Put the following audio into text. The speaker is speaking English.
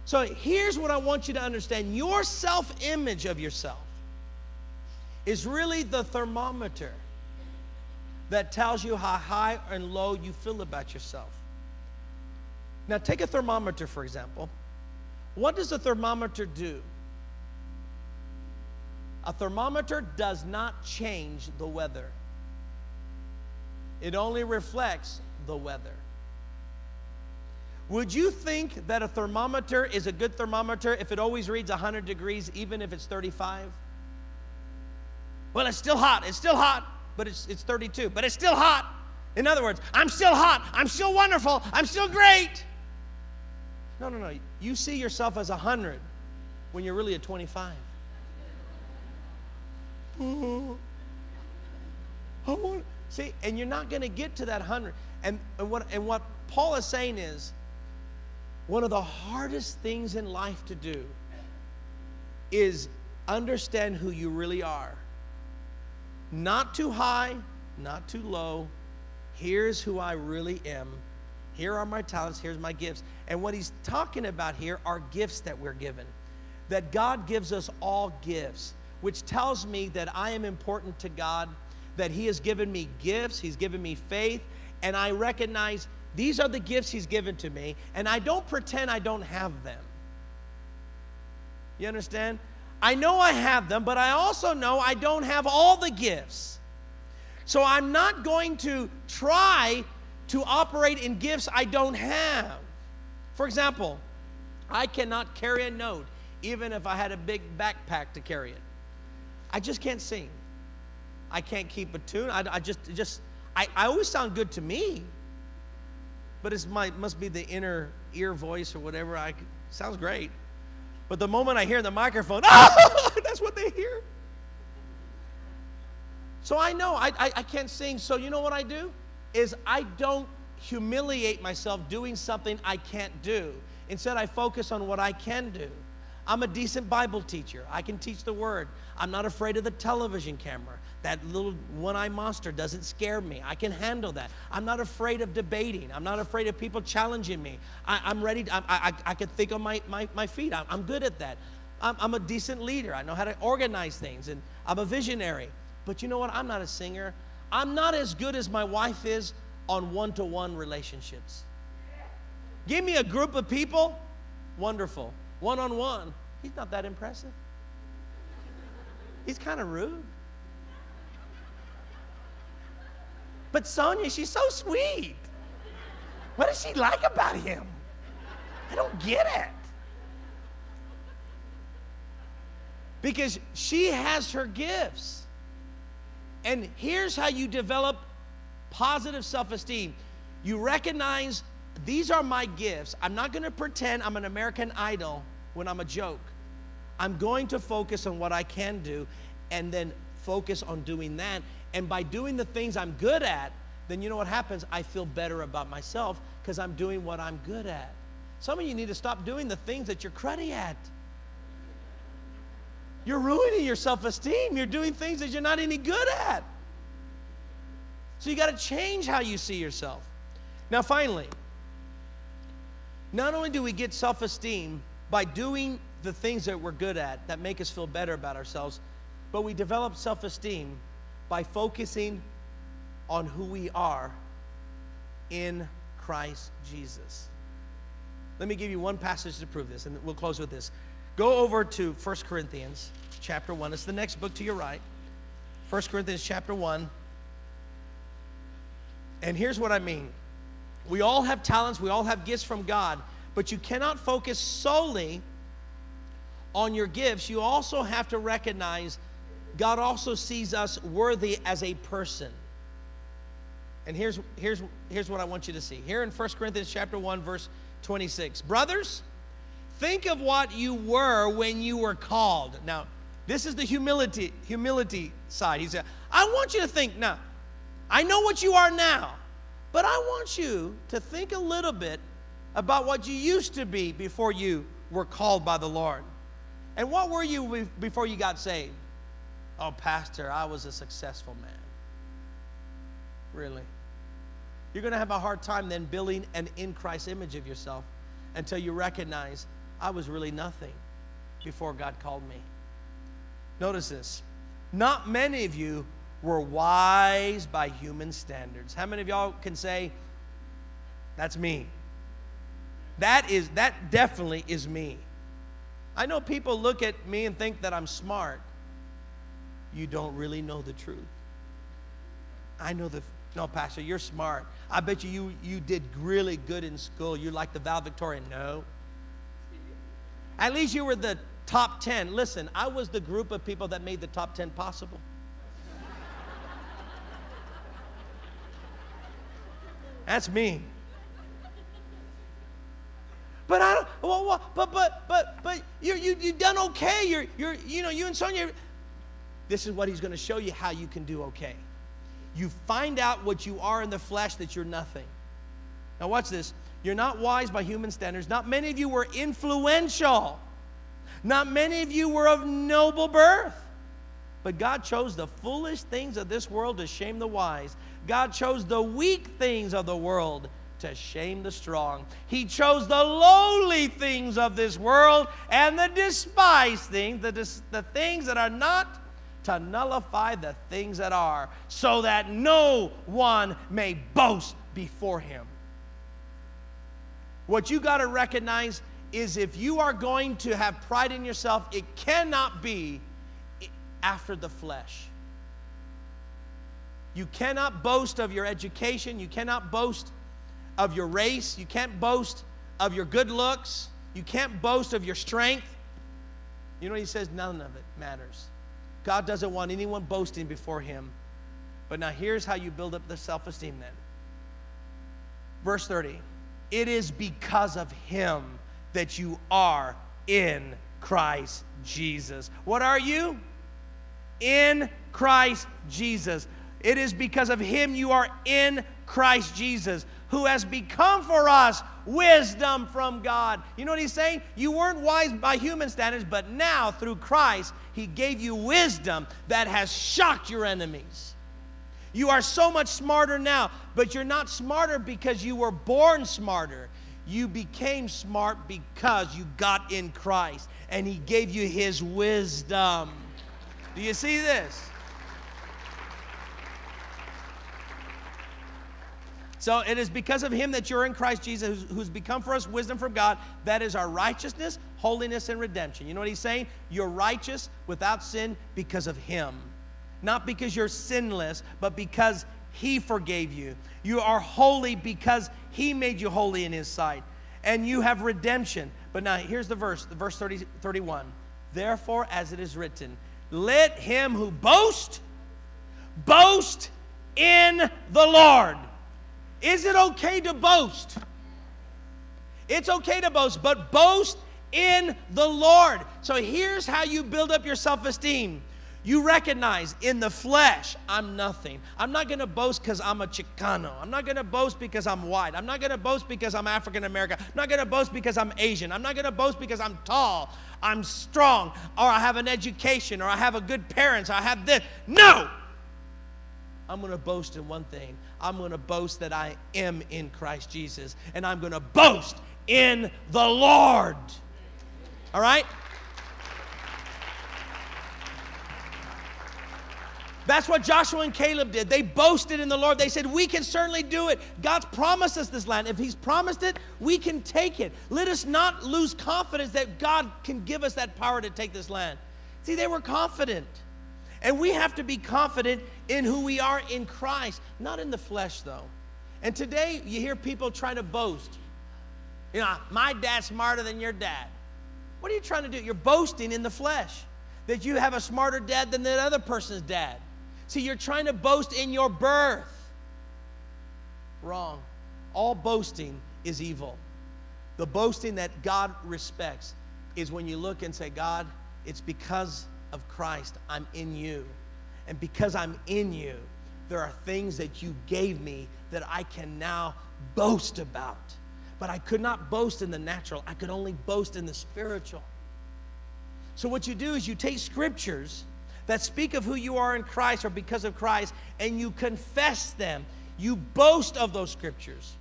So here's what I want you to understand. Your self-image of yourself is really the thermometer that tells you how high and low you feel about yourself. Now take a thermometer, for example. What does a thermometer do? A thermometer does not change the weather. It only reflects the weather. Would you think that a thermometer is a good thermometer if it always reads 100 degrees, even if it's 35? Well, it's still hot, but it's 32, but it's still hot. In other words, I'm still hot, I'm still wonderful, I'm still great. No. You see yourself as 100 when you're really at 25. See, and you're not going to get to that 100. And what Paul is saying is, one of the hardest things in life to do is understand who you really are. Not too high, not too low. Here's who I really am. Here are my talents, here's my gifts. And what he's talking about here are gifts that we're given. That God gives us all gifts, which tells me that I am important to God, that he has given me gifts, he's given me faith, and I recognize these are the gifts he's given to me, and I don't pretend I don't have them. You understand? I know I have them, but I also know I don't have all the gifts. So I'm not going to try to operate in gifts I don't have. For example, I cannot carry a note, even if I had a big backpack to carry it. I just can't sing. I can't keep a tune. I always sound good to me, but it must be the inner ear voice or whatever. Sounds great. But the moment I hear the microphone, that's what they hear. So I know I can't sing. So you know what I do? Is I don't humiliate myself doing something I can't do. Instead, I focus on what I can do. I'm a decent Bible teacher. I can teach the Word. I'm not afraid of the television camera. That little one-eyed monster doesn't scare me. I can handle that. I'm not afraid of debating. I'm not afraid of people challenging me. I'm ready. I can think on my feet. I'm good at that. I'm a decent leader. I know how to organize things, and I'm a visionary. But you know what? I'm not a singer. I'm not as good as my wife is on one-to-one relationships. Give me a group of people, wonderful. One-on-one, he's not that impressive. He's kind of rude. But Sonia, she's so sweet. What does she like about him? I don't get it. Because she has her gifts. And here's how you develop positive self-esteem. You recognize these are my gifts. I'm not going to pretend I'm an American Idol when I'm a joke. I'm going to focus on what I can do and then focus on doing that. And by doing the things I'm good at, then you know what happens? I feel better about myself because I'm doing what I'm good at. Some of you need to stop doing the things that you're cruddy at. You're ruining your self-esteem. You're doing things that you're not any good at. So you got to change how you see yourself. Now finally, not only do we get self-esteem by doing the things that we're good at that make us feel better about ourselves, but we develop self-esteem by focusing on who we are in Christ Jesus. Let me give you one passage to prove this, and we'll close with this. Go over to 1 Corinthians chapter 1. It's the next book to your right. 1 Corinthians chapter 1. And here's what I mean. We all have talents. We all have gifts from God. But you cannot focus solely on your gifts. You also have to recognize God also sees us worthy as a person. And here's what I want you to see. Here in 1 Corinthians chapter 1, verse 26. Brothers, think of what you were when you were called. Now, this is the humility side. He said, I want you to think now. I know what you are now, but I want you to think a little bit about what you used to be before you were called by the Lord. And what were you before you got saved? Oh, Pastor, I was a successful man. Really? You're going to have a hard time then building an in Christ image of yourself until you recognize I was really nothing before God called me. Notice this. Not many of you were wise by human standards. How many of y'all can say, that's me? That definitely is me. I know people look at me and think that I'm smart. You don't really know the truth. No, Pastor, you're smart. I bet you did really good in school. You're like the valedictorian. No. At least you were the top 10. Listen, I was the group of people that made the top 10 possible. That's me. But I don't. Well, but you've done okay. You and Sonia. This is what he's going to show you how you can do okay. You find out what you are in the flesh, that you're nothing. Now watch this. You're not wise by human standards. Not many of you were influential. Not many of you were of noble birth. But God chose the foolish things of this world to shame the wise. God chose the weak things of the world to shame the strong. He chose the lowly things of this world and the despised things, the things that are not, to nullify the things that are, so that no one may boast before him. What you got to recognize is, if you are going to have pride in yourself, it cannot be after the flesh. You cannot boast of your education. You cannot boast of your race. You can't boast of your good looks. You can't boast of your strength. You know what he says? None of it matters. God doesn't want anyone boasting before him. But now here's how you build up the self-esteem then. Verse 30. It is because of him that you are in Christ Jesus. What are you? In Christ Jesus. It is because of him you are in Christ Jesus, who has become for us wisdom from God. You know what he's saying? You weren't wise by human standards, but now through Christ, he gave you wisdom that has shocked your enemies. You are so much smarter now, but you're not smarter because you were born smarter. You became smart because you got in Christ, and he gave you his wisdom. Do you see this? So it is because of him that you're in Christ Jesus, who's become for us wisdom from God. That is our righteousness, holiness, and redemption. You know what he's saying? You're righteous without sin because of him. Not because you're sinless, but because he forgave you. You are holy because he made you holy in his sight. And you have redemption. But now here's the verse 31. Therefore, as it is written, let him who boast, boast in the Lord. Is it okay to boast? It's okay to boast, but boast in the Lord. So here's how you build up your self-esteem. You recognize, in the flesh, I'm nothing. I'm not going to boast because I'm a Chicano. I'm not going to boast because I'm white. I'm not going to boast because I'm African American. I'm not going to boast because I'm Asian. I'm not going to boast because I'm tall, I'm strong, or I have an education, or I have a good parents, or I have this. No! I'm going to boast in one thing. I'm going to boast that I am in Christ Jesus. And I'm going to boast in the Lord. All right? That's what Joshua and Caleb did. They boasted in the Lord. They said, we can certainly do it. God's promised us this land. If he's promised it, we can take it. Let us not lose confidence that God can give us that power to take this land. See, they were confident. And we have to be confident in who we are in Christ, not in the flesh, though. And today, you hear people trying to boast. You know, my dad's smarter than your dad. What are you trying to do? You're boasting in the flesh, that you have a smarter dad than that other person's dad. See, you're trying to boast in your birth. Wrong. All boasting is evil. The boasting that God respects is when you look and say, God, it's because of Christ I'm in you. And because I'm in you, there are things that you gave me that I can now boast about. But I could not boast in the natural. I could only boast in the spiritual. So what you do is you take scriptures that speak of who you are in Christ or because of Christ, and you confess them. You boast of those scriptures.